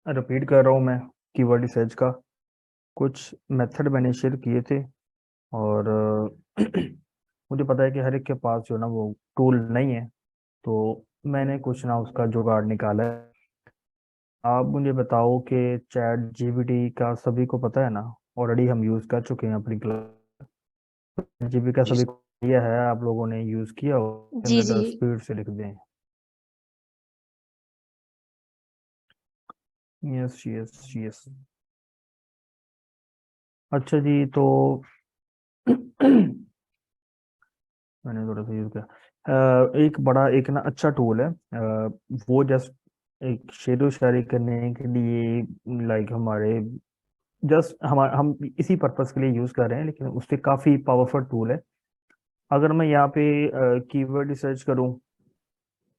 Repeat कर रहा हूँ मैं कीवर्ड रिसर्च का कुछ मेथड मैंने शेयर किए थे। और मुझे पता है कि हर एक के पास जो ना वो टूल नहीं है, तो मैंने कुछ ना उसका जुगाड़ निकाला है। आप मुझे बताओ कि चैट जीपीटी का सभी को पता है ना, ऑलरेडी हम यूज़ कर चुके हैं अपनी क्लास। जीपी का जी सभी को किया है, आप लोगों ने यूज़ किया हो, जी जी। अंदर स्पीड से लिख दें। Yes yes yes. अच्छा जी, तो मैंने थोड़ा सा यूज किया। एक बड़ा एक ना अच्छा टूल है। वो जस्ट एक शेर व शायरी करने के लिए, लाइक हमारे जस्ट हम इसी पर्पस के लिए यूज कर रहे हैं, लेकिन उससे काफी पावरफुल टूल है। अगर मैं यहाँ पे कीवर्ड रिसर्च करूँ,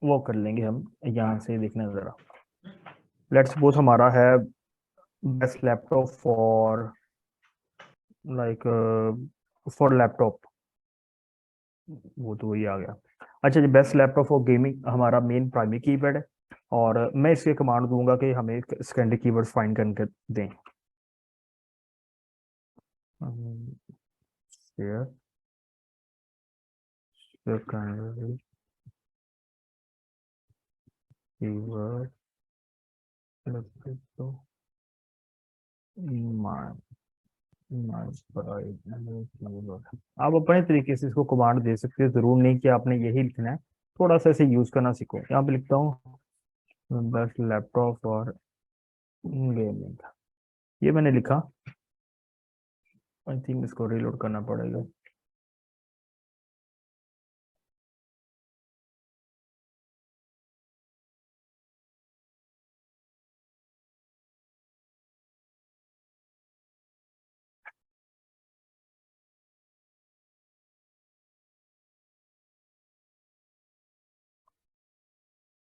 वो कर लेंगे हम। यहाँ से देखना जरा। लेट्स सपोज हमारा है best laptop for, like for laptop. वो तो वही आ गया। अच्छा जी, बेस्ट लैपटॉप फॉर गेमिंग हमारा मेन प्राइमरी कीवर्ड है। और मैं इसके कमांड दूंगा कि हमें सेकेंडरी कीवर्ड्स फाइंड करके दें। शेयर सेकेंडरी कीवर्ड, तो माय माय कीवर्ड। आप अपने तरीके से इसको कमांड दे सकते हो, जरूर नहीं कि आपने यही लिखना है। थोड़ा सा इसे यूज करना सीखो। यहाँ पे लिखता हूँ बेस्ट लैपटॉप और गेमिंग। ये मैंने लिखा। आई थिंक इसको रीलोड करना पड़ेगा।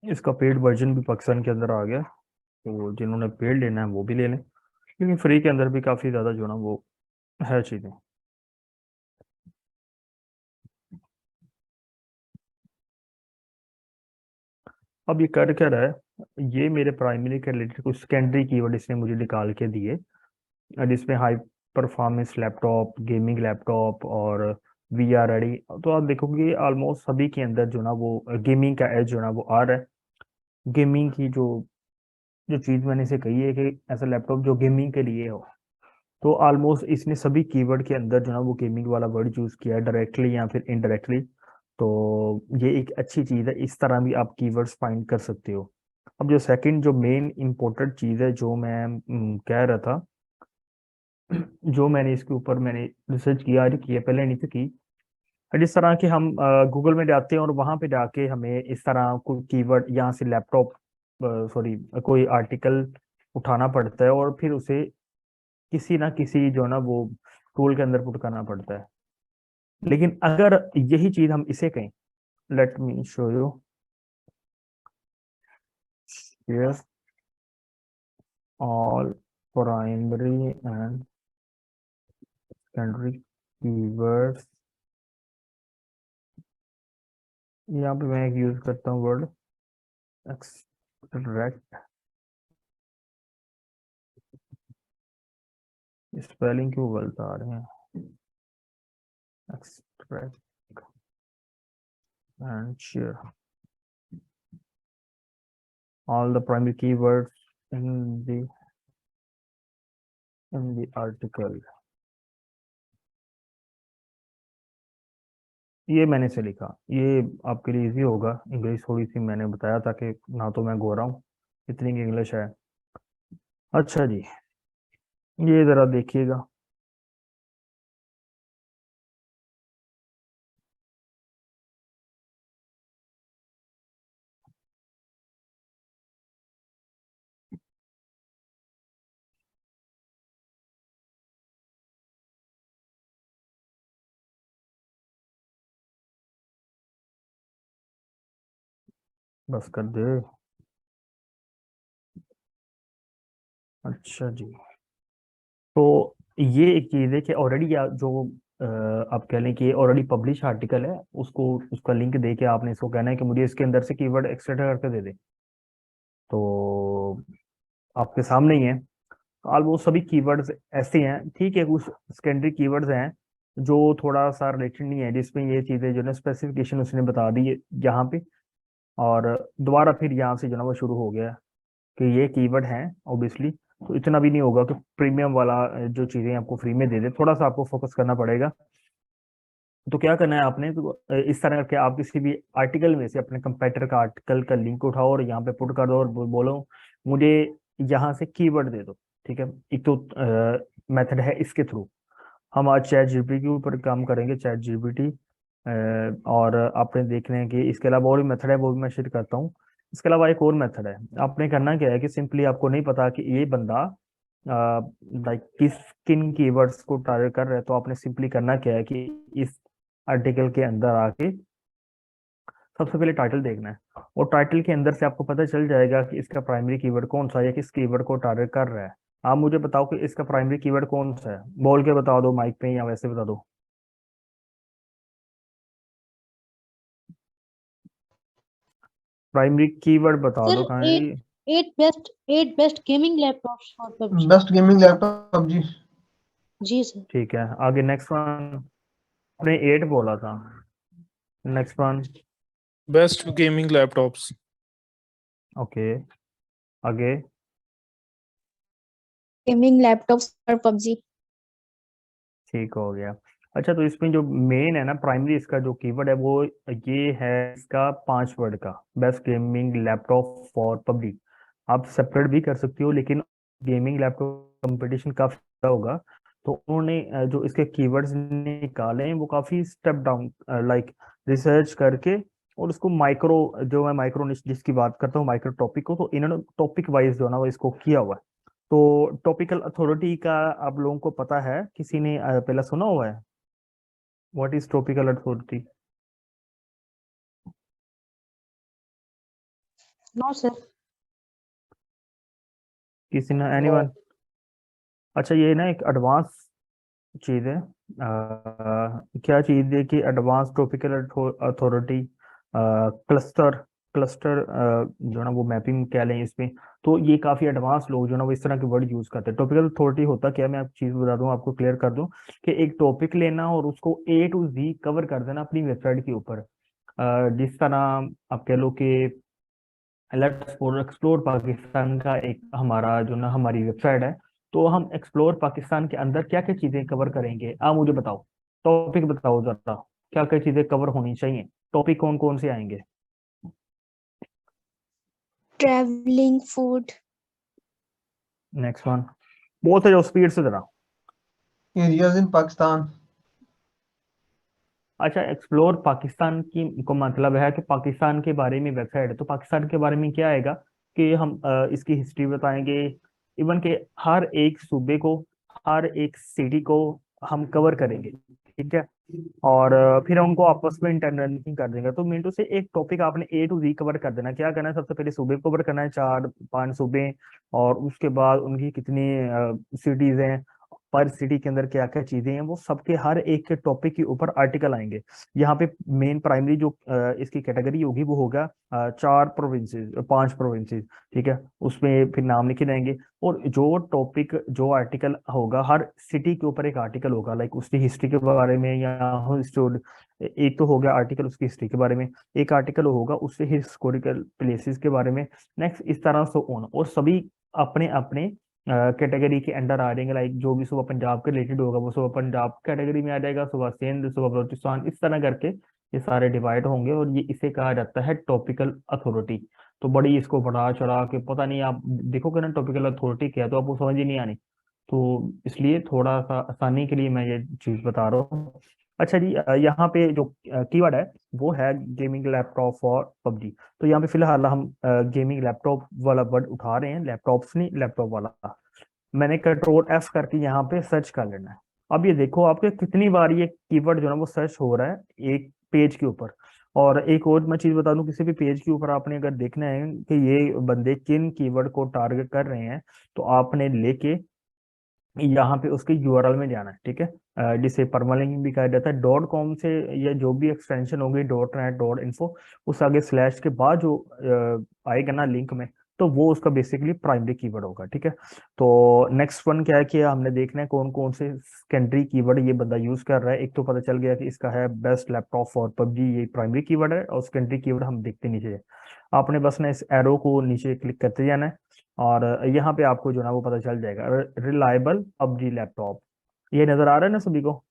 इसका पेड वर्जन भी पाकिस्तान के अंदर आ गया, तो जिन्होंने पेड लेना है वो भी ले लें। लेकिन फ्री के अंदर भी काफ़ी ज़्यादा जो ना वो है चीज़ें। अब ये कर क्या रहा है, ये मेरे प्राइमरी के रिलेटेड कुछ सेकेंडरी कीवर्ड इसने मुझे निकाल के दिए, जिसमें high performance laptop, gaming laptop और वी आर रेडी। तो आप देखोगे ऑलमोस्ट सभी के अंदर जो ना वो गेमिंग का एज जो ना वो आ रहा है। गेमिंग की जो जो चीज़ मैंने इसे कही है कि ऐसा लैपटॉप जो गेमिंग के लिए हो, तो ऑलमोस्ट इसने सभी कीवर्ड के अंदर जो ना वो गेमिंग वाला वर्ड यूज किया है, डायरेक्टली या फिर इनडायरेक्टली। तो ये एक अच्छी चीज़ है, इस तरह भी आप कीवर्ड्स फाइंड कर सकते हो। अब जो सेकंड जो मेन इंपॉर्टेंट चीज़ है जो मैं कह रहा था, जो मैंने इसके ऊपर मैंने रिसर्च किया, आज किया पहले नहीं तो की। जिस तरह के हम गूगल में जाते हैं और वहां पे जाके हमें इस तरह कोई कीवर्ड यहाँ से लैपटॉप, सॉरी, कोई आर्टिकल उठाना पड़ता है और फिर उसे किसी ना किसी जो ना वो टूल के अंदर पुट करना पड़ता है। लेकिन अगर यही चीज हम इसे कहें, let me show you here all primary and secondary keywords. यहाँ पे मैं एक यूज करता हूँ वर्ड एक्सट्रैक्ट। स्पेलिंग क्यों गलत आ रहे हैं? Extract and share all the primary keywords in the article। ये मैंने से लिखा, ये आपके लिए इजी होगा। इंग्लिश थोड़ी सी मैंने बताया था कि ना तो मैं गोरा हूँ, इतनी की इंग्लिश है। अच्छा जी, ये जरा देखिएगा। बस कर दे। अच्छा जी, तो ये एक चीज़ है कि ऑलरेडी जो आप कह लें कि ऑलरेडी पब्लिश आर्टिकल है, उसको उसका लिंक दे के आपने इसको कहना है कि मुझे इसके अंदर से कीवर्ड एक्सट्रैक्ट करके दे दे। तो आपके सामने ही है। ऑलमोस्ट सभी कीवर्ड्स ऐसे हैं, ठीक है, कुछ सेकेंडरी कीवर्ड्स हैं जो थोड़ा सा रिलेटेड नहीं है, जिसमें ये चीज़ें जो है स्पेसिफिकेशन उसने बता दी है यहाँ पे। और दोबारा फिर यहाँ से जो ना वो शुरू हो गया कि ये कीवर्ड हैं ऑब्वियसली। तो इतना भी नहीं होगा कि प्रीमियम वाला जो चीज़ें आपको फ्री में दे दे, थोड़ा सा आपको फोकस करना पड़ेगा। तो क्या करना है आपने, तो इस तरह के आप किसी भी आर्टिकल में से अपने कंपेटिटर का आर्टिकल का लिंक उठाओ और यहाँ पे पुट कर दो और बोलो मुझे यहाँ से कीवर्ड दे दो। ठीक है, एक तो मेथड है इसके थ्रू। हम आज चैट जीपीटी के ऊपर काम करेंगे, चैट जीपीटी। और आपने देखना है कि इसके अलावा और भी मेथड है, वो भी मैं शेयर करता हूँ। इसके अलावा एक और मेथड है। आपने करना क्या है कि सिंपली, आपको नहीं पता कि ये बंदा लाइक किन कीवर्ड्स को टारगेट कर रहा है, तो आपने सिंपली करना क्या है कि इस आर्टिकल के अंदर आके सबसे पहले टाइटल देखना है, और टाइटल के अंदर से आपको पता चल जाएगा कि इसका प्राइमरी कीवर्ड कौन सा है या किस कीवर्ड को टारगेट कर रहा है। आप मुझे बताओ कि इसका प्राइमरी कीवर्ड कौन सा है, बोल के बता दो माइक पे या वैसे बता दो। प्राइमरी कीवर्ड बता सर दो kindly. Eight best gaming laptops for PUBG. Best gaming laptop जी। जी सर। ठीक है, आगे नेक्स्ट वन। आपने 8 बोला था। Next one. Best gaming laptops. Okay, आगे। Gaming laptops for PUBG. ठीक हो गया। अच्छा, तो इसमें जो मेन है ना प्राइमरी, इसका जो कीवर्ड है वो ये है इसका 5 वर्ड का, best gaming laptop for PUBG. आप सेपरेट भी कर सकते हो, लेकिन गेमिंग लैपटॉप कंपटीशन काफी ज़्यादा होगा। तो उन्होंने जो इसके कीवर्ड्स निकाले हैं वो काफी स्टेप डाउन लाइक रिसर्च करके, और उसको माइक्रो, जो मैं माइक्रो जिसकी बात करता हूँ माइक्रो टॉपिक को, तो इन्होंने टॉपिक वाइज जो है ना वो इसको किया हुआ है। तो टॉपिकल अथॉरिटी का आप लोगों को पता है, किसी ने पहले सुना हुआ है? What is topical authority? No sir. किसी ने, एनीवन? अच्छा, ये ना एक एडवांस चीज़ है। क्या चीज़ है कि advance topical authority cluster, cluster जो है ना वो मैपिंग कह लें इसमें। तो ये काफ़ी एडवांस लोग जो है ना वो इस तरह के वर्ड यूज़ करते हैं। टॉपिकल अथॉरिटी होता क्या है, मैं आपको चीज़ बता दूं, आपको क्लियर कर दूं कि एक टॉपिक लेना और उसको ए टू जी कवर कर देना अपनी वेबसाइट के ऊपर। जिस तरह आप कह लो कि लेट्स एक्सप्लोर पाकिस्तान का एक हमारा जो ना हमारी वेबसाइट है, तो हम एक्सप्लोर पाकिस्तान के अंदर क्या क्या चीजें कवर करेंगे, आप मुझे बताओ। टॉपिक बताओ जरा, क्या क्या चीजें कवर होनी चाहिए, टॉपिक कौन कौन से आएंगे? Travelling, food. नेक्स्ट वन, बहुत है जो स्पीड से जरा। Areas in Pakistan. अच्छा, एक्सप्लोर पाकिस्तान की को मतलब है कि पाकिस्तान के बारे में वेबसाइट है, तो पाकिस्तान के बारे में क्या आएगा कि हम इसकी हिस्ट्री बताएंगे। इवन के हर एक सूबे को, हर एक सिटी को हम कवर करेंगे। ठीक है, और फिर उनको आपस में इंटरलिंकिंग कर देंगे। तो मिनटों से एक टॉपिक आपने ए टू जी कवर कर देना। क्या करना है, सबसे पहले सूबे कवर करना है, 4-5 सूबे, और उसके बाद उनकी कितनी सिटीज हैं, पर सिटी के अंदर क्या क्या चीजें हैं, वो सबके हर एक के टॉपिक के ऊपर आर्टिकल आएंगे। यहाँ पे मेन प्राइमरी जो इसकी कैटेगरी होगी वो होगा 4 प्रोविंसेस, 5 प्रोविंसेस। ठीक है, उसमें फिर नाम लिखे जाएंगे, और जो टॉपिक जो आर्टिकल होगा, हर सिटी के ऊपर एक आर्टिकल होगा, लाइक उसकी हिस्ट्री के बारे में, या एक तो हो गया आर्टिकल उसकी हिस्ट्री के बारे में, एक आर्टिकल होगा उससे हिस्टोरिकल प्लेसेस के बारे में। नेक्स्ट इस तरह से ऑन, और सभी अपने अपने कैटेगरी के अंडर आ जाएंगे। लाइक जो भी सुबह पंजाब के रिलेटेड होगा वो सुबह पंजाब कैटेगरी में आ जाएगा, सुबह सिंध, सुबह बलूचिस्तान, इस तरह करके ये सारे डिवाइड होंगे, और ये इसे कहा जाता है टॉपिकल अथॉरिटी। तो बड़ी इसको बढ़ा चढ़ा के पता नहीं, आप देखोगे ना टॉपिकल अथॉरिटी क्या है तो आपको समझ ही नहीं आनी। तो इसलिए थोड़ा सा आसानी के लिए मैं ये चीज बता रहा हूँ। अच्छा जी, यहाँ पे जो कीवर्ड है वो है गेमिंग लैपटॉप फॉर पबजी। तो यहाँ पे फिलहाल हम गेमिंग लैपटॉप वाला वर्ड उठा रहे हैं, लैपटॉप्स नहीं, लैपटॉप वाला। मैंने कंट्रोल एफ करके यहाँ पे सर्च कर लेना है। अब ये देखो आपके कितनी बार ये कीवर्ड जो है वो सर्च हो रहा है एक पेज के ऊपर। और एक और मैं चीज बता दूं, किसी भी पेज के ऊपर आपने अगर देखना है कि ये बंदे किन कीवर्ड को टारगेट कर रहे हैं, तो आपने लेके यहाँ पे उसके यूआरएल में जाना है। ठीक है, जिसे परमालिंक भी कहा जाता है, .com से या जो भी एक्सटेंशन होगी .net .info, उस आगे स्लैश के बाद जो आएगा ना लिंक में, तो वो उसका बेसिकली प्राइमरी कीवर्ड होगा। ठीक है, तो नेक्स्ट वन क्या है कि हमने देखना है कौन कौन से सेकेंडरी कीवर्ड ये बंदा यूज कर रहा है। एक तो पता चल गया कि इसका है बेस्ट लैपटॉप फॉर पबजी, ये प्राइमरी कीवर्ड है, और सेकेंडरी कीवर्ड हम देखते नीचे। आपने बस ना इस एरो को नीचे क्लिक करते जाना है, और यहाँ पे आपको जो ना वो पता चल जाएगा रिलायबल पबजी लैपटॉप। ये नजर आ रहा है ना सभी को?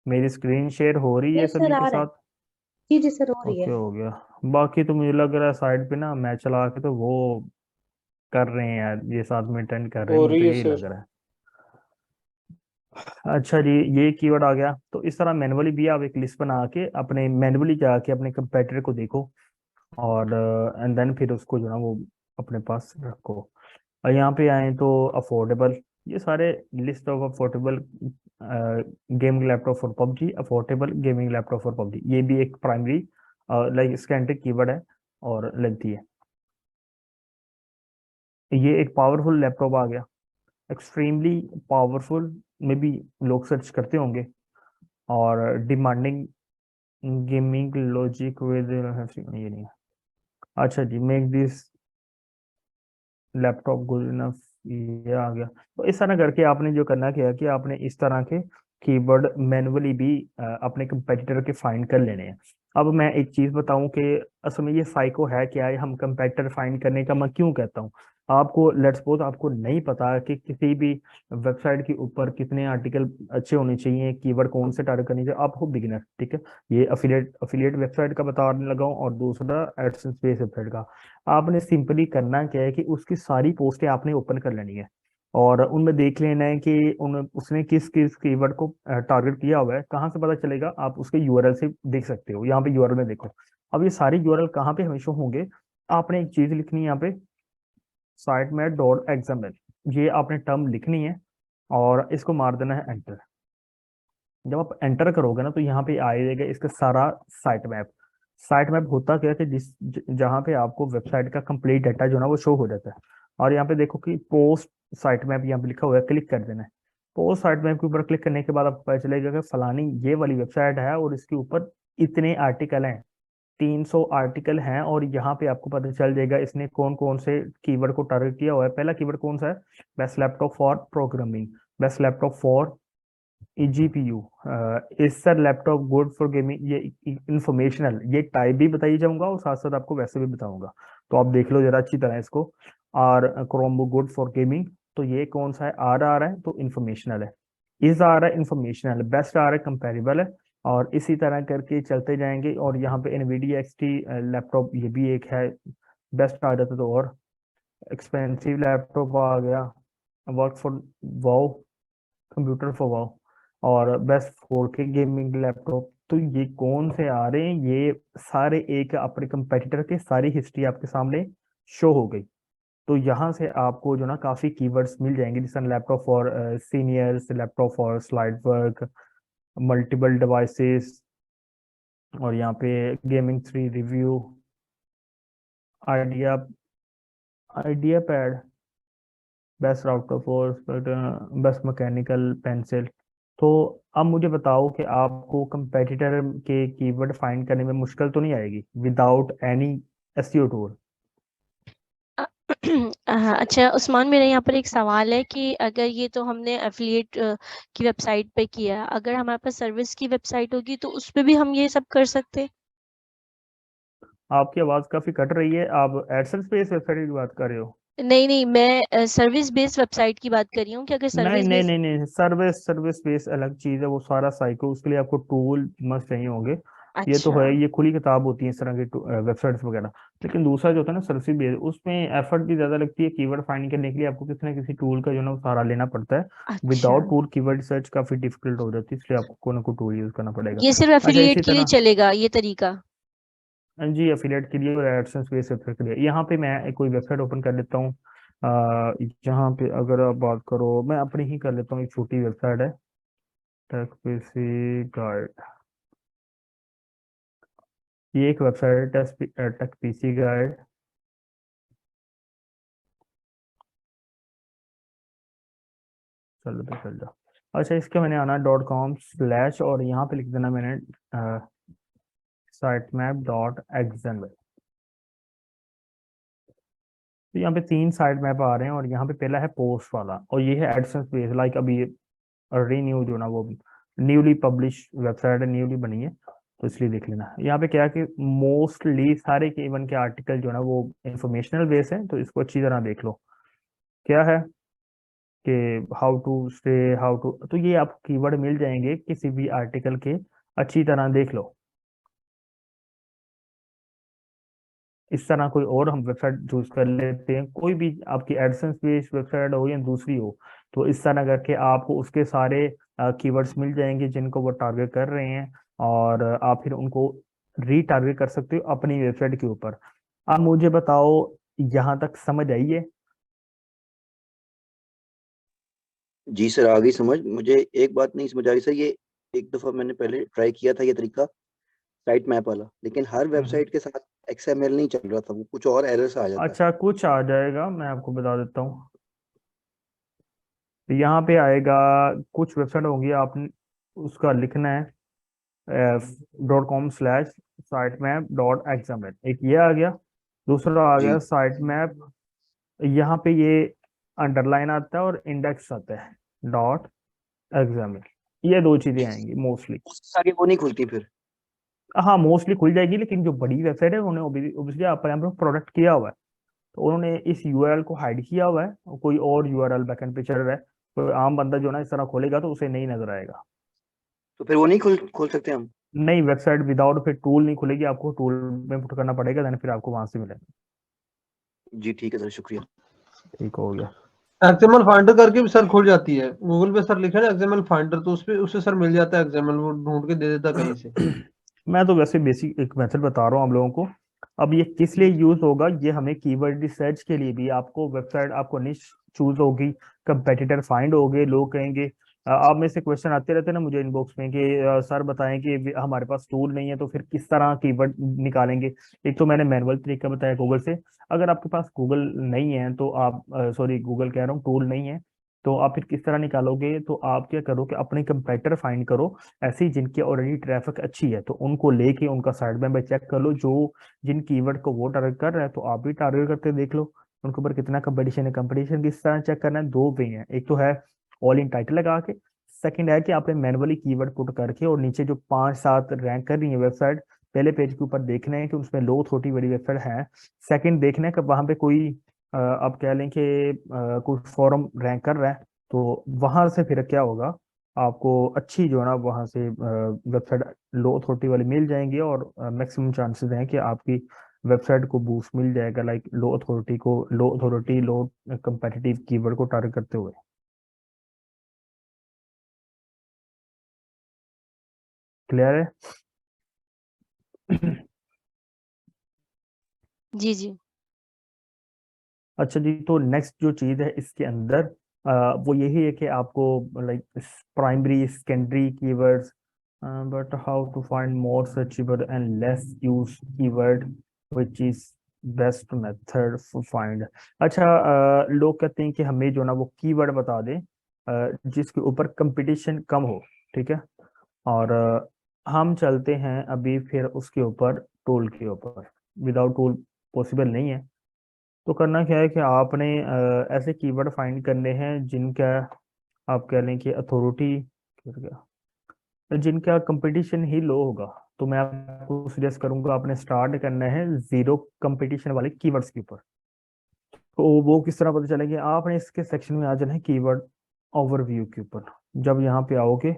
मेरी स्क्रीन शेयर हो रही है यस सर, सभी के आ रहा है। साथ? जी जी सर, हो रही है। ओके, हो गया। बाकी तो मुझे लग रहा है साइड पे ना मैं चला के तो वो कर रहे हैं यार, ये साथ में अटेंड कर रहे हैं, हो मुझे तो रही है यही लग सर। रहा है। अच्छा जी, ये कीवर्ड आ गया। तो इस तरह मैनुअली भी आप एक लिस्ट बना के अपने मैनुअली जाके अपने कंपेटिटर को देखो, और एंड देन फिर उसको जो ना वो अपने पास रखो। और यहाँ पे आए तो अफोर्डेबल, ये सारे list of affordable gaming laptop for PUBG, affordable gaming laptop for PUBG, ये भी एक प्राइमरी लाइक स्कैंटिक कीवर्ड है और लेंथी है। ये एक पावरफुल लैपटॉप आ गया, एक्सट्रीमली पावरफुल, में भी लोग सर्च करते होंगे। और डिमांडिंग गेमिंग लॉजिक विद, ये नहीं है। अच्छा जी, make this laptop good enough, ये आ गया। तो इस तरह करके आपने जो करना क्या है कि आपने इस तरह के कीवर्ड मैनुअली भी अपने कंपेटिटर के फाइंड कर लेने हैं। अब मैं एक चीज बताऊं कि असल में ये साइको है क्या है, हम कंपेटिटर फाइंड करने का मैं क्यों कहता हूँ। आपको लेट्स सपोज आपको नहीं पता कि किसी भी वेबसाइट के ऊपर कितने आर्टिकल अच्छे होने चाहिए, कीवर्ड कौन से टारगेट करने चाहिए, आप हो बिगिनर, ठीक है। ये अफिलिएट वेबसाइट का बताने लगा हूँ, और दूसरा एडसेंस बेस्ड वेबसाइट का। आपने सिंपली करना क्या है कि उसकी सारी पोस्टें आपने ओपन कर लेनी है, और उनमें देख लेना है कि उसने किस किस कीवर्ड को टारगेट किया हुआ है। कहाँ से पता चलेगा? आप उसके यूआरएल से देख सकते हो, यहाँ पे यूआरएल में देखो। अब ये सारी यूआरएल कहाँ पे हमेशा होंगे? आपने एक चीज लिखनी है यहाँ पे, साइट में डॉट एक्सएमएल, ये आपने टर्म लिखनी है, और इसको मार देना है एंटर। जब आप एंटर करोगे ना तो यहाँ पे आएगा इसका सारा साइट मैप। साइट मैप होता क्या है कि जहाँ पे आपको वेबसाइट का कंप्लीट डाटा जो ना वो शो हो जाता है। और यहाँ पे देखो कि पोस्ट साइट मैप यहाँ पे लिखा हुआ है, क्लिक कर देना है। पोस्ट साइट मैप के ऊपर क्लिक करने के बाद आपको पता चलेगा कि फलानी ये वाली वेबसाइट है, और इसके ऊपर इतने आर्टिकल हैं, 300 आर्टिकल हैं। और यहाँ पे आपको पता चल जाएगा इसने कौन कौन से कीवर्ड को टारगेट किया हुआ है। पहला कीवर्ड कौन सा है? Best laptop for programming, best laptop for eGPU, is sir laptop good for gaming, ये इंफॉर्मेशनल, ये टाइप भी बताई जाऊंगा और साथ साथ आपको वैसे भी बताऊंगा। तो आप देख लो जरा अच्छी तरह इसको। और क्रोमबुक गुड फॉर गेमिंग, तो ये कौन सा है? आर आ रहा है तो इंफॉर्मेशनल है, इज आ रहा है इंफॉर्मेशनल, बेस्ट आ रहा है कंपेरेबल है। और इसी तरह करके चलते जाएंगे। और यहाँ पे एनवीडिया एक्सटी लैपटॉप, ये भी एक है, बेस्ट आ जाता तो। और एक्सपेंसिव लैपटॉप आ गया, work for wow, computer for wow, और बेस्ट 4K गेमिंग लैपटॉप। तो ये कौन से आ रहे हैं? ये सारे एक अपने कंपेटिटर के सारी हिस्ट्री आपके सामने शो हो गई। तो यहाँ से आपको जो ना काफी कीवर्ड्स मिल जाएंगे, जैसे laptop for seniors, laptop for slide work, multiple devices, और यहाँ पे gaming 3 review, idea idea pad, best router for, best mechanical pencil. तो अब मुझे बताओ कि आपको कंपेटिटर के कीवर्ड फाइंड करने में मुश्किल तो नहीं आएगी विदाउट एनी एसईओ टूल? अ, अच्छा उस्मान, मेरा यहाँ पर एक सवाल है कि अगर ये तो हमने एफिलिएट की वेबसाइट पे किया, अगर हमारे पास सर्विस की वेबसाइट होगी तो उस पे भी हम ये सब कर सकते हैं? आपकी आवाज काफी कट रही है, आप एडसेंस बेस्ड वेबसाइट की बात कर रहे हो? नहीं नहीं, मैं सर्विस बेस्ड वेबसाइट की बात कर रही हूँ कि अगर नहीं सर्विस नहीं बेस्ड। नहीं नहीं, सर्विस बेस्ड अलग चीज है, वो सारा साइको, उसके लिए आपको टूल मस्ट चाहिए होंगे। ये तो अच्छा है, ये खुली किताब होती है इस तरह की वेबसाइट्स वगैरह। लेकिन दूसरा जो होता है ना सर्विस बेस्ड, उसमें एफर्ट भी ज्यादा लगती है, कीवर्ड फाइंड करने के लिए आपको किसी ना किसी टूल का जो ना वो सहारा लेना पड़ता है। अच्छा, विदाउट टूल कीवर्ड सर्च काफी डिफिकल्ट हो जाती है, इसलिए आपको कोई ना कोई टूल यूज करना पड़ेगा। ये सिर्फ अच्छा, एफिलिएट इसी के लिए तरह चलेगा ये तरीका? जी, एफिलिएट के लिए और एडसेंस बेस्ड वेबसाइट के लिए। यहाँ पे मैं कोई वेबसाइट ओपन कर लेता हूँ। यहाँ पे अगर आप बात करो, मैं अपनी ही कर लेता हूँ, एक छोटी वेबसाइट है, टेक पीसी गाइड। ये एक वेबसाइट है टेक पीसी गाइड। चलो तो चल जाओ। अच्छा, इसके मैंने आना .com/ और यहाँ पे लिख देना मैंने sitemap.xml। तो यहाँ पे 3 साइट मैप आ रहे हैं और यहाँ पे पहला है पोस्ट वाला और ये है एडसेंस बेस, लाइक अभी रीन्यू जो ना वो न्यूली पब्लिश वेबसाइट है, न्यूली बनी है, तो इसलिए देख लेना। यहाँ पे क्या है कि मोस्टली सारे के इवन के आर्टिकल जो ना वो इंफॉर्मेशनल बेस है, तो इसको अच्छी तरह देख लो। क्या है कि how to stay, how to, तो ये आपको कीवर्ड मिल जाएंगे किसी भी आर्टिकल के, अच्छी तरह देख लो। इस तरह कोई और हम वेबसाइट चूज कर लेते हैं, कोई भी आपकी एडसेंस बेस्ड वेबसाइट हो या दूसरी हो, तो इस तरह करके आपको उसके सारे कीवर्ड्स मिल जाएंगे जिनको वो टारगेट कर रहे हैं, और आप फिर उनको रीटारगेट कर सकते हो अपनी वेबसाइट के ऊपर। अब मुझे बताओ, यहाँ तक समझ आई है? जी सर, आ गई समझ। मुझे एक बात नहीं समझ आ रही सर, ये एक दफा मैंने पहले ट्राई किया था ये तरीका साइट मैप वाला, लेकिन हर वेबसाइट के साथ XML नहीं चल रहा था, वो कुछ और एरर्स आ जाता है। अच्छा, कुछ आ जाएगा, मैं आपको बता देता हूँ। यहाँ पे आएगा, कुछ वेबसाइट होंगी, आपने उसका लिखना है .com/sitemap.xml, एक ये आ गया। दूसरा आ जी गया साइट मैप, यहाँ पे ये अंडरलाइन आता है और इंडेक्स आता है .xml, ये 2 चीजें आएंगी मोस्टली। उससे आगे वो नहीं खुलती फिर। हाँ, मोस्टली खुल जाएगी, लेकिन जो बड़ी वेबसाइट है उन्होंने ऑब्वियसली आप यहाँ पर प्रोडक्ट किया हुआ है, तो उन्होंने इस URL को हाइड किया हुआ है, और कोई और URL बैकएंड पे चल रहा है, कोई आम बंदा जो ना इस तरह खोलेगा तो उसे नहीं नजर आएगा। तो फिर वो नहीं खोल सकते हम। नहीं, वेबसाइट विदाउट फिर टूल नहीं खुलेगी, आपको टूल में पुट करना पड़ेगा, देन फिर आपको वहां से मिलेगा। जी ठीक है सर, शुक्रिया। ठीक हो गया। XML फाइंडर करके भी सर खुल जाती है, गूगल पे सर लिखे ना XML फाइंडर, तो उससे सर मिल जाता है XML, वो ढूंढ के दे देता कहीं से। मैं तो वैसे बेसिक एक मेथड बता रहा हूँ आप लोगों को। अब ये किस लिए यूज होगा, ये हमें कीवर्ड रिसर्च के लिए भी, आपको वेबसाइट, आपको निश चूज होगी, कंपेटिटर फाइंड होगे, लोग कहेंगे आप में से क्वेश्चन आते रहते हैं ना मुझे इनबॉक्स में कि सर बताएं कि हमारे पास टूल नहीं है तो फिर किस तरह कीवर्ड निकालेंगे। एक तो मैंने मैनुअल तरीका बताया गूगल से, अगर आपके पास गूगल नहीं है तो आप, सॉरी गूगल कह रहा हूँ, टूल नहीं है, तो आप फिर किस तरह निकालोगे, तो आप क्या करो कि अपने कंपेटिटर फाइंड करो, ऐसी जिनकी ऑलरेडी ट्रैफिक अच्छी है, तो उनको लेके उनका साइड बाय साइड चेक कर लो, जो जिन कीवर्ड को वो टारगेट कर रहा है तो आप भी टारगेट करके देख लो उनके ऊपर कितना कंपटीशन है। कंपटीशन किस तरह चेक करना है, 2 वे हैं, एक तो है ऑल इन टाइटल लगा के, सेकंड है कि आपने मैनुअली कीवर्ड पुट करके और नीचे जो 5-7 रैंक कर रही है वेबसाइट, पहले पेज के ऊपर देखना है कि उसमें लो अथॉरिटी वाली वेबसाइट है, सेकंड देखना है कि वहां पे कोई आप कह लें कि कोई फॉरम रैंक कर रहा है, तो वहां से फिर क्या होगा, आपको अच्छी जो है ना वहां से वेबसाइट लो अथॉरिटी वाली मिल जाएंगी, और मैक्सिमम चांसेस हैं कि आपकी वेबसाइट को बूस्ट मिल जाएगा, लाइक लो अथॉरिटी लो कंपेटिटिव कीवर्ड को टारगेट करते हुए। क्लियर है? जी जी। अच्छा जी, तो नेक्स्ट जो चीज है इसके अंदर वो यही है कि आपको like primary secondary keywords, but how to find more searchable and less use keyword which is best method for find. अच्छा, लोग कहते हैं कि हमें जो ना वो कीवर्ड बता दें जिसके ऊपर कंपटीशन कम हो, ठीक है, और हम चलते हैं अभी फिर उसके ऊपर टूल के ऊपर। विदाउट टूल पॉसिबल नहीं है, तो करना क्या है कि आपने ऐसे कीवर्ड फाइंड करने हैं जिनका आप कह लें कि अथॉरिटी, जिनका कंपटीशन ही लो होगा। तो मैं आपको सजेस्ट करूंगा आपने स्टार्ट करना है जीरो कंपटीशन वाले कीवर्ड्स के ऊपर। तो वो किस तरह पता चलेगा, आपने इसके सेक्शन में आ जाना है कीवर्ड ओवरव्यू के ऊपर। जब यहाँ पे आओगे,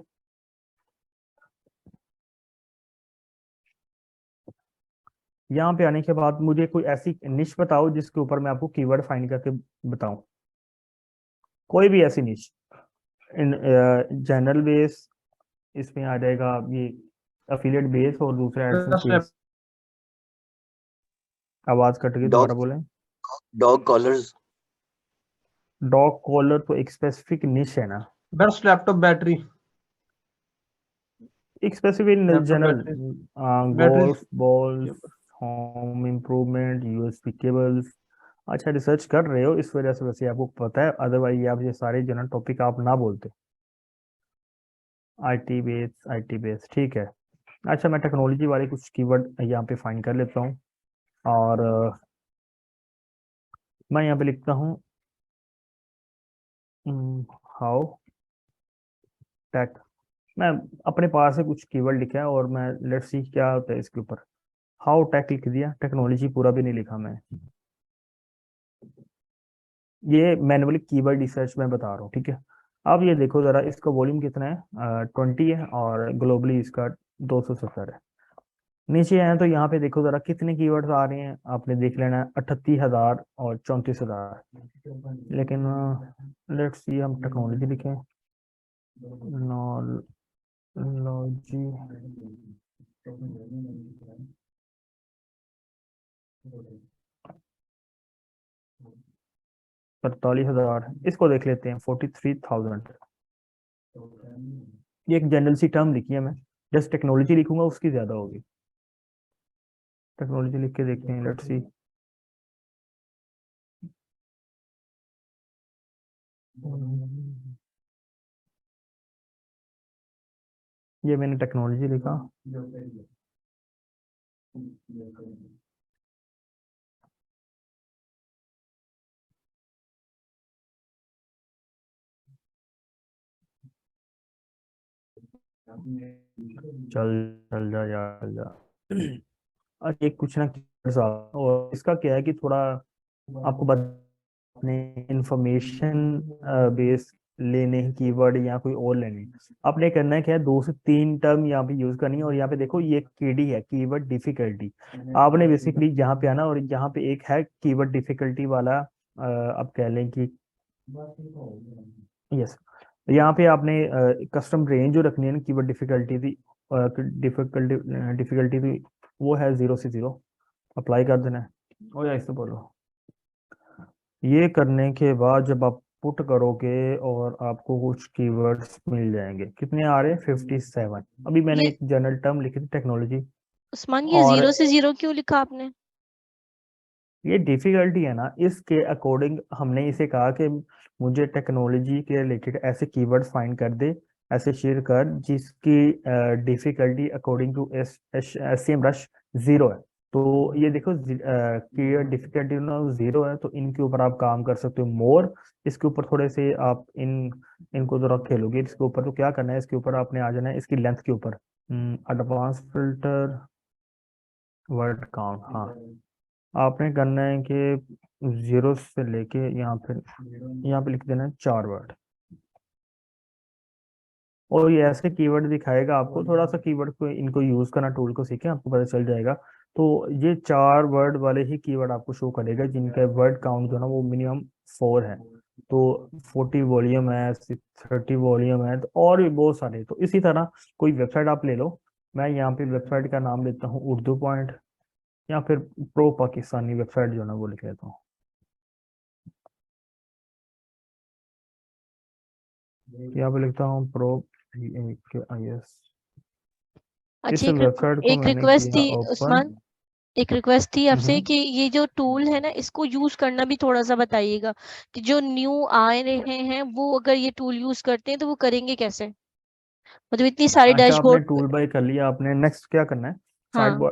यहाँ पे आने के बाद मुझे कोई ऐसी निश बताओ जिसके ऊपर मैं आपको कीवर्ड फाइंड करके बताऊं, कोई भी ऐसी निश। इन जनरल बेस इसमें आ जाएगा, ये एफिलिएट बेस, और दूसरा एडसेंस बेस। आवाज कट गई, दोबारा डॉग बोलें। Dog callers. डॉग कॉलर तो एक स्पेसिफिक निश है ना, बेस्ट लैपटॉप बैटरी, एक specific laptop general, battery, golf balls, battery. Home improvement, USB cables. अच्छा, रिसर्च कर रहे हो इस वजह से वैसे आपको पता है, अदरवाइज आप ये सारे जनरल टॉपिक आप ना बोलते। IT बेस ठीक है। अच्छा, मैं टेक्नोलॉजी वाले कुछ कीवर्ड यहाँ पे फाइंड कर लेता हूँ और मैं यहाँ पे लिखता हूँ हाउ टेक। मैं अपने पास से कुछ कीवर्ड लिखा है और मैं लेट्स सी क्या होता है इसके ऊपर। हाउ टेक लिख दिया, टेक्नोलॉजी पूरा भी नहीं लिखा मैं। ये मैनुअली कीवर्ड रिसर्च में बता रहा हूँ, ठीक है। अब ये देखो जरा, इसका वॉल्यूम कितना है, 20 है और ग्लोबली इसका 270 है। नीचे आए तो यहाँ पे देखो जरा कितने कीवर्ड्स आ रहे हैं, आपने देख लेना है 38,000 और 34,000। लेकिन लेट्स सी हम टेक्नोलॉजी लिखें, नॉलॉजी, 43,000, इसको देख लेते हैं 43,000। ये एक जनरल सी टर्म लिखी है, मैं जस्ट टेक्नोलॉजी लिखूंगा उसकी ज्यादा होगी। टेक्नोलॉजी लिख के देखते हैं, लेट्स सी। ये मैंने टेक्नोलॉजी लिखा, चल चल जा यार, चल जा। और ये कुछ ना कुछ और इसका क्या है कि थोड़ा आपको अपने इंफॉर्मेशन बेस लेने हैं कीवर्ड या कोई और लेने हैं। आपने करना है क्या है, 2 से 3 टर्म यहाँ पे यूज करनी है। और यहाँ पे देखो ये केडी है, कीवर्ड डिफिकल्टी। आपने बेसिकली यहाँ पे आना और यहाँ पे एक है कीवर्ड डिफिकल्टी वाला, आप कह लें कि यस, यहाँ पे आपने कस्टम रेंज जो रखनी है ना कीवर्ड डिफिकल्टी थी, डिफिकल्टी थी, वो है 0 से 0। अप्लाई कर देना है। ओ या इससे बोलो। ये करने के बाद जब आप पुट करोगे और आपको कुछ कीवर्ड्स मिल जाएंगे। कितने आ रहे हैं? 57। अभी मैंने ये एक जनरल टर्म लिखी थी टेक्नोलॉजी, उस्मान, ये और 0 से 0 क्यों लिखा आपने? ये डिफिकल्टी है ना, इसके अकॉर्डिंग हमने इसे कहा कि मुझे टेक्नोलॉजी के रिलेटेड ऐसे कीवर्ड्स फाइंड कर दे, ऐसे शेयर कर जिसकी डिफिकल्टी अकॉर्डिंग टू SEMrush 0 है। तो ये देखो कि डिफिकल्टी ना 0 है, तो इनके ऊपर आप काम कर सकते हो मोर। इसके ऊपर थोड़े से आप इनको जरा खेलोगे इसके ऊपर, तो क्या करना है, इसके ऊपर आपने आ जाना है इसकी लेंथ के ऊपर, एडवांस फिल्टर वर्ड काउंट। हाँ, आपने करना है कि 0 से लेके यहाँ पे लिख देना है 4 वर्ड। और ये ऐसे कीवर्ड दिखाएगा आपको, थोड़ा सा कीवर्ड को इनको यूज करना, टूल को सीखें, आपको पता चल जाएगा। तो ये 4 वर्ड वाले ही कीवर्ड आपको शो करेगा जिनका वर्ड काउंट जो है ना वो मिनिमम 4 है। तो 40 वॉल्यूम है, 30 वॉल्यूम है, तो और भी बहुत सारे। तो इसी तरह कोई वेबसाइट आप ले लो, मैं यहाँ पे वेबसाइट का नाम लेता हूँ उर्दू पॉइंट, या फिर प्रो पाकिस्तानी वेबसाइट जो है ना वो लिख लेता हूँ। यहाँ पे लिखता हूँ प्रो PAKIS। इस अच्छा, वेबसाइट को एक मैंने रिक्वेस्ट किया थी ओपन। उस्मान, एक रिक्वेस्ट थी आपसे कि ये जो टूल है ना इसको यूज करना भी थोड़ा सा बताइएगा कि जो न्यू आ रहे हैं वो अगर ये टूल यूज करते हैं तो वो करेंगे कैसे। मतलब इतनी सारी अच्छा, आपने डैशबोर्ड। टूल बाय कर लिया, आपने नेक्स्ट क्या करना है, साइड हाँ,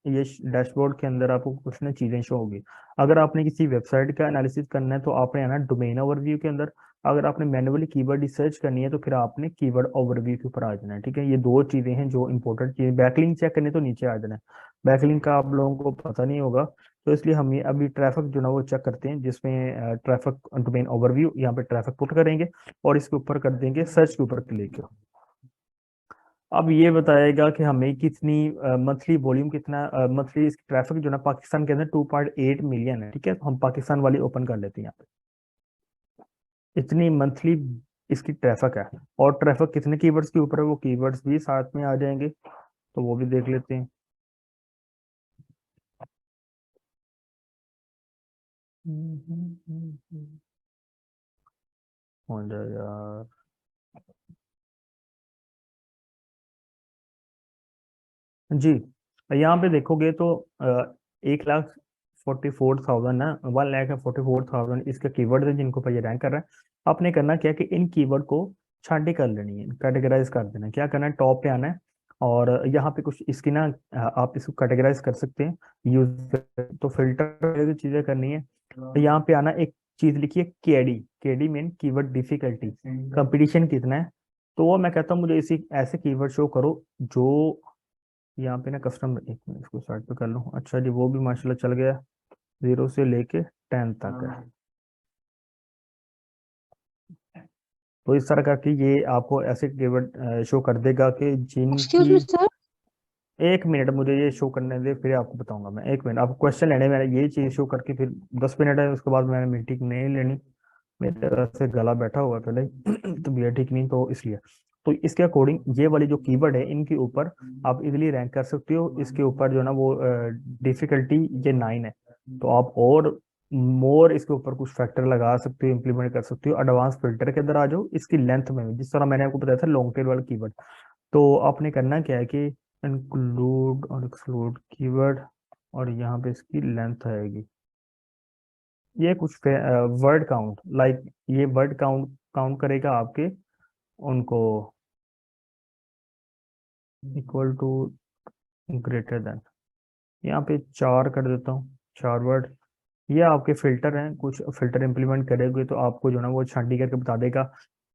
ये डैशबोर्ड के अंदर आपको कुछ ना चीजें शो होगी। अगर आपने किसी वेबसाइट का एनालिसिस करना है तो आपने आना डोमेन ओवरव्यू के अंदर। अगर आपने मैन्युअली कीवर्ड रिसर्च करनी है तो फिर आपने कीवर्ड ओवरव्यू के ऊपर आ जाना है, ठीक है। ये 2 चीजें हैं जो इंपॉर्टेंट चीजें। बैकलिंक चेक करनी है तो नीचे आ जाना है। बैकलिंक का आप लोगों को पता नहीं होगा, तो इसलिए हम ये अभी ट्रैफिक जो ना वो चेक करते हैं, जिसमें ट्रैफिक डोमेन ओवरव्यू, यहाँ पे ट्रैफिक पुट करेंगे और इसके ऊपर कर देंगे सर्च के ऊपर क्लिक। अब ये बताएगा कि हमें कितनी मंथली वॉल्यूम कितना, मंथली ट्रैफिक जो ना पाकिस्तान के अंदर 2.8 मिलियन है, ठीक है। तो हम पाकिस्तान वाली ओपन कर लेते हैं यहाँ पे। इतनी मंथली इसकी ट्रैफिक है, और ट्रैफिक कितने कीवर्ड्स के ऊपर है वो कीवर्ड्स भी साथ में आ जाएंगे, तो वो भी देख लेते हैं। हो जाए यार जी। यहाँ पे देखोगे तो 1,44,000 है, 1,44,000 इसका कीवर्ड है जिनको पर ये रैंक कर रहा है। आपने करना क्या कि इन कीवर्ड को छांटे कर लेनी है, कैटेगराइज कर देना है। क्या करना है, टॉप पे आना है और यहाँ पे कुछ इसकी ना आप इसको कैटेगराइज कर सकते हैं यूज। तो फिल्टर चीजें करनी है, तो यहाँ पे आना एक चीज लिखिए KD mean keyword difficulty, competition कितना है। तो वो मैं कहता हूँ मुझे इसी ऐसे कीवर्ड शो करो जो यहाँ पे ना कस्टमर, एक मिनट इसको साइड पे कर लूँ। अच्छा जी, वो भी माशाल्लाह चल गया, 0 से लेके 10 तक है। तो इस तरह करके ये आपको ऐसे कीवर्ड शो कर देगा कि Excuse me, जिनकी, sir. एक मिनट मुझे ये शो करने दे, फिर आपको बताऊंगा मैं। एक मिनट, आपको क्वेश्चन लेने में ये चीज शो करके फिर 10 मिनट है, उसके बाद मैंने मीटिंग नहीं लेनी, मेरे से गला बैठा हुआ पहले ही तो भैया ठीक नहीं, तो इसलिए। तो इसके अकॉर्डिंग ये वाली जो कीवर्ड है इनके ऊपर आप इजीली रैंक कर सकते हो। इसके ऊपर जो ना वो डिफिकल्टी ये 9 है, तो आप और मोर इसके ऊपर कुछ फैक्टर लगा सकते हो, इंप्लीमेंट कर सकते हो। एडवांस फिल्टर के अंदर आ जाओ, इसकी लेंथ में जिस तरह मैंने आपको बताया था लॉन्ग टेल वाला कीवर्ड, तो आपने करना क्या है कि इंक्लूड और एक्सक्लूड कीवर्ड, और यहाँ पे इसकी लेंथ आएगी। ये कुछ वर्ड काउंट, लाइक ये वर्ड काउंट काउंट करेगा आपके उनको इक्वल टू ग्रेटर देन, यहाँ पे 4 कर देता हूँ, 4 वर्ड। ये आपके फिल्टर हैं, कुछ फिल्टर इंप्लीमेंट करेंगे तो आपको जो ना वो छांटी करके बता देगा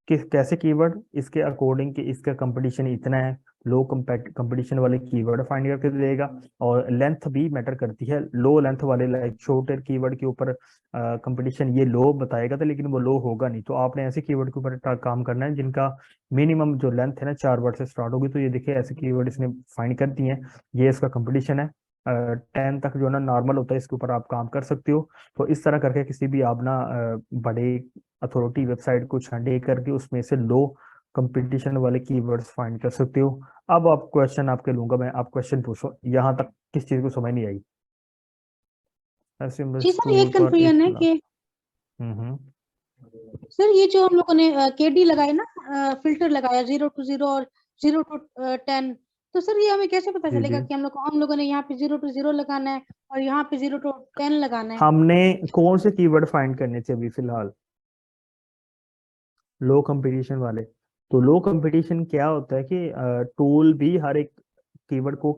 कि कैसे कीवर्ड इसके अकॉर्डिंग कि इसका कंपटीशन इतना है, लो कंपटीशन वाले कीवर्ड फाइंड करके देगा। और लेंथ भी मैटर करती है, लो लेंथ वाले लाइक छोटे कीवर्ड के ऊपर कंपटीशन ये लो बताएगा था, लेकिन वो लो होगा नहीं। तो आपने ऐसे कीवर्ड के ऊपर काम करना है जिनका मिनिमम जो लेंथ है ना 4 वर्ड से स्टार्ट होगी। तो ये देखिए ऐसे कीवर्ड इसने फाइंड कर दिए हैं, ये इसका कंपटीशन है। 10 तक जो ना नॉर्मल होता है, इसके ऊपर आप काम कर सकते हो। तो इस तरह करके किसी भी आप ना बड़े अथॉरिटी वेबसाइट को छांटे करके उसमें से लो कंपटीशन वाले कीवर्ड्स फाइंड कर सकते हो। अब आप क्वेश्चन आपके लूंगा मैं, आप क्वेश्चन पूछो, यहाँ तक किस चीज को समझ नहीं आई? ऐसे जी सर, एक कंफ्यूजन है कि सर ये जो हम लोगों ने केडी लगाई ना, फिल्टर लगाया 0 to 0 और 0 to 10, तो सर ये हमें कैसे पता जी, चलेगा जी। कि हम लोगों ने यहाँ पे 0 to 0 लगाना है और यहाँ पे 0 to 10 लगाना है? हमने कौन से कीवर्ड फाइंड करने थे अभी फिलहाल? लो कंपटीशन वाले। तो लो कंपटीशन क्या होता है कि टूल भी हर एक कीवर्ड को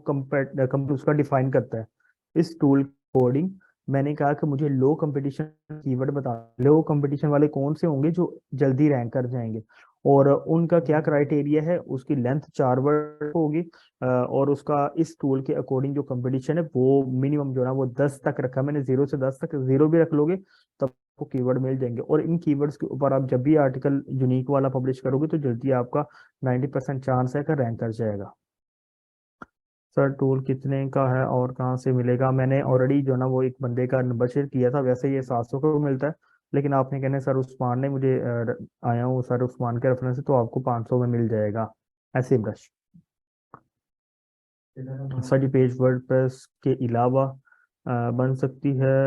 उसका डिफाइन करता है। इस टूल कोडिंग मैंने कहा कि मुझे लो कंपटीशन कीवर्ड बता, लो कंपटीशन वाले कौन से होंगे जो जल्दी रैंक कर जाएंगे, और उनका क्या क्राइटेरिया है, उसकी लेंथ 4 वर्ड होगी, और उसका इस टूल के अकॉर्डिंग जो कंपटीशन है वो मिनिमम जो ना वो 10 तक रखा मैंने, 0 से 10 तक। 0 भी रख लोगे तब आपको कीवर्ड मिल जाएंगे, और इन कीवर्ड्स के ऊपर आप जब भी आर्टिकल यूनिक वाला पब्लिश करोगे तो जल्दी आपका 90% चांस है कि रैंक कर जाएगा। सर टूल कितने का है और कहाँ से मिलेगा? मैंने ऑलरेडी जो ना वो एक बंदे का नंबर शेयर किया था, वैसे ये 700 को मिलता है, लेकिन आपने कहना सर उस्मान ने मुझे आया हूँ सर उस्मान के रेफरेंस से, तो आपको 500 में मिल जाएगा ऐसे ब्रश। स्टडी पेज वर्डप्रेस के अलावा बन सकती है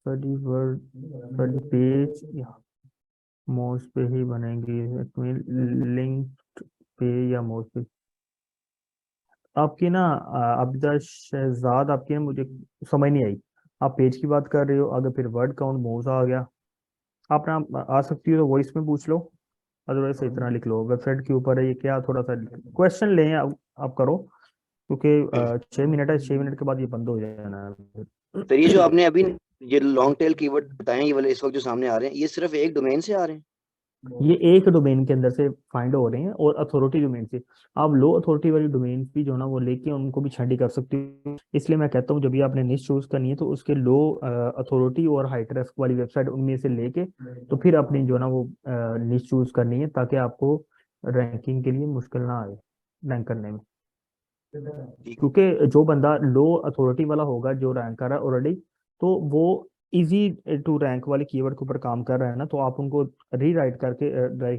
स्टडी पेज या मोज पे ही बनेगी, लिंक पे या मोज पे। आपकी ना अब्दा शहजाद, आपकी ना मुझे समझ नहीं आई, आप पेज की बात कर रहे हो, अगर फिर वर्ड काउंट मोज आ गया, आप ना आ सकती हो तो वॉइस में पूछ लो, अदरवाइज सही तरह लिख लो। वेबसाइट के ऊपर है ये, क्या थोड़ा सा क्वेश्चन लें आप करो, क्योंकि 6 मिनट है, 6 मिनट के बाद ये बंद हो जाना है। तो ये जो आपने अभी ये लॉन्ग टेल कीवर्ड बताए, ये वाले इस वक्त जो सामने आ रहे हैं, ये सिर्फ एक डोमेन से आ रहे हैं? ये एक डोमेन के अंदर से फाइंड हो रहे हैं, और अथॉरिटी डोमेन से। आप लो अथॉरिटी वाली डोमेन भी जो ना वो लेके उनको भी छांटी कर सकते हो। इसलिए मैं कहता हूँ जब भी आपने निश चूज करनी है तो उसके लो अथॉरिटी और हाई ट्रैफिक वाली वेबसाइट उनमें से लेके तो फिर अपनी जो ना वो निश चूज करनी है, ताकि आपको रैंकिंग के लिए मुश्किल ना आए रैंक करने में। क्योंकि जो बंदा लो अथॉरिटी वाला होगा जो रैंक कर रहा है ऑलरेडी, तो वो इजी टू रैंक वाले कीवर्ड के ऊपर काम कर रहा है ना, तो आप उनको रीराइट करके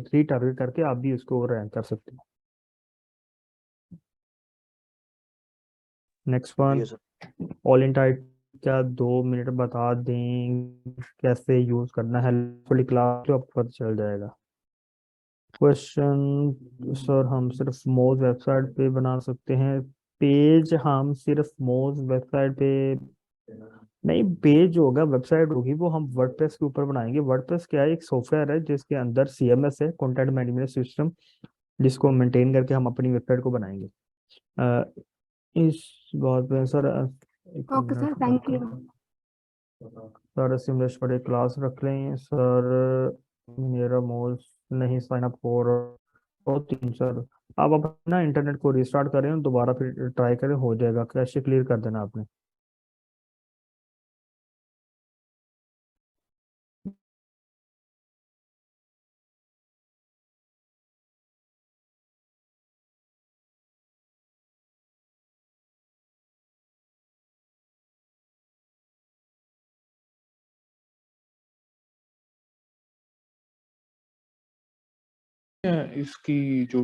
रीटारगेट करके आप भी उसको रैंक कर सकते हो। Next one, all in tight क्या 2 मिनट बता दें कैसे यूज करना है, थोड़ी क्लास तो आपको पता चल जाएगा। क्वेश्चन सर हम सिर्फ मोज वेबसाइट पे बना सकते हैं पेज? हम सिर्फ मोज वेबसाइट पे नहीं, पेज होगा, वेबसाइट होगी, वो हम वर्डप्रेस के ऊपर बनाएंगे। वर्डप्रेस क्या है, एक सॉफ्टवेयर है जिसके अंदर CMS है, कंटेंट मैनेजमेंट सिस्टम, जिसको मेंटेन करके हम अपनी वेबसाइट को बनाएंगे। इस बात पे सर एक okay sir, minute thank you. Sir सिमलेश पर एक क्लास रख लें सर, मेरा मोल्स नहीं साइन अप हो रहा। 3 सर आप अपना इंटरनेट को रिस्टार्ट करें और दोबारा फिर ट्राई करें, हो जाएगा। कैशे क्लियर कर देना आपने। इसकी जो